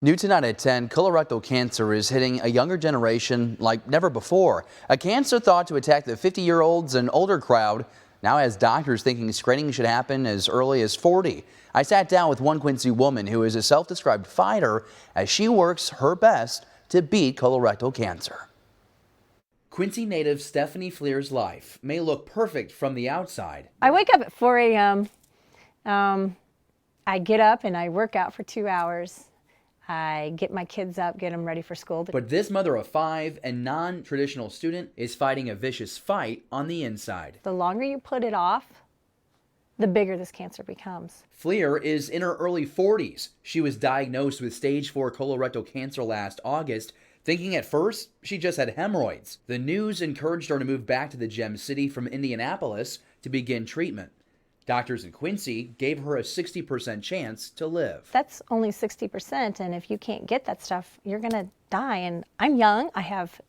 New tonight at 10, colorectal cancer is hitting a younger generation like never before. A cancer thought to attack the 50-year-olds and older crowd now has doctors thinking screening should happen as early as 40. I sat down with one Quincy woman who is a self-described fighter as she works her best to beat colorectal cancer. Quincy native Stephanie Fleer's life may look perfect from the outside. I wake up at 4 a.m. I get up and I work out for 2 hours. I get my kids up, get them ready for school. But this mother of 5 and non-traditional student is fighting a vicious fight on the inside. The longer you put it off, the bigger this cancer becomes. Fleer is in her early 40s. She was diagnosed with stage 4 colorectal cancer last August, thinking at first she just had hemorrhoids. The news encouraged her to move back to the Gem City from Indianapolis to begin treatment. Doctors in Quincy gave her a 60% chance to live. That's only 60%, and if you can't get that stuff, you're gonna die. And I'm young, I have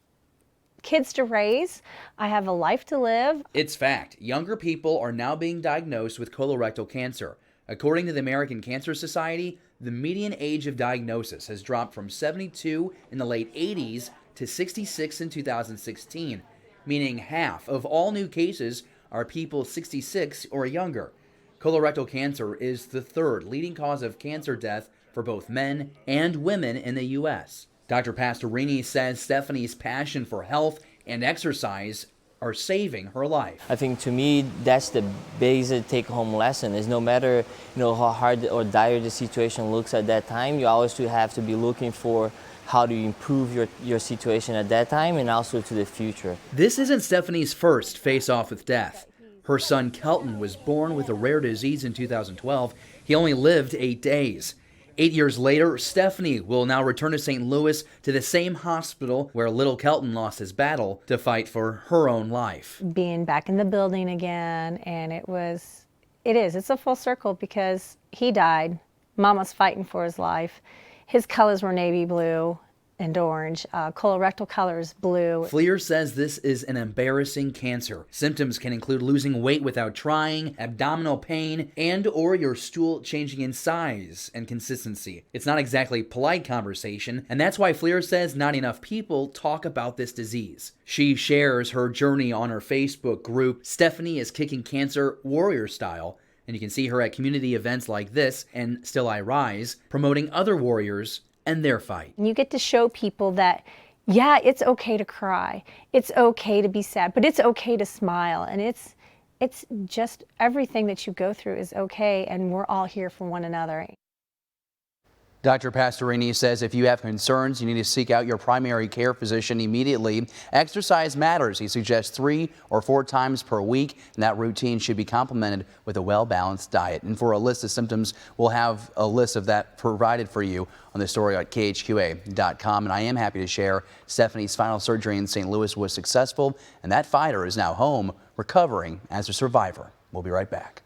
kids to raise, I have a life to live. It's fact, younger people are now being diagnosed with colorectal cancer. According to the American Cancer Society, the median age of diagnosis has dropped from 72 in the late 80s to 66 in 2016, meaning half of all new cases are people 66 or younger. Colorectal cancer is the third leading cause of cancer death for both men and women in the U.S. Dr. Pastorini says Stephanie's passion for health and exercise are saving her life. I think to me that's the basic take-home lesson is no matter how hard or dire the situation looks at that time, you always have to be looking for how to improve your situation at that time and also to the future. This isn't Stephanie's first face-off with death. Her son Kelton was born with a rare disease in 2012. He only lived 8 days. 8 years later, Stephanie will now return to St. Louis to the same hospital where little Kelton lost his battle to fight for her own life. Being back in the building again, and it's a full circle because he died. Mama's fighting for his life. His colors were navy blue and orange. Colorectal color is blue. Fleer says this is an embarrassing cancer. Symptoms can include losing weight without trying, abdominal pain, and or your stool changing in size and consistency. It's not exactly polite conversation, and that's why Fleer says not enough people talk about this disease. She shares her journey on her Facebook group, Stephanie is Kicking Cancer Warrior Style, and you can see her at community events like this and Still I Rise, promoting other warriors and their fight. You get to show people that, yeah, it's okay to cry, it's okay to be sad, but it's okay to smile, and it's just everything that you go through is okay, and we're all here for one another. Dr. Pastorini says if you have concerns, you need to seek out your primary care physician immediately. Exercise matters. He suggests 3 or 4 times per week, and that routine should be complemented with a well-balanced diet. And for a list of symptoms, we'll have a list of that provided for you on the story at KHQA.com. And I am happy to share Stephanie's final surgery in St. Louis was successful, and that fighter is now home recovering as a survivor. We'll be right back.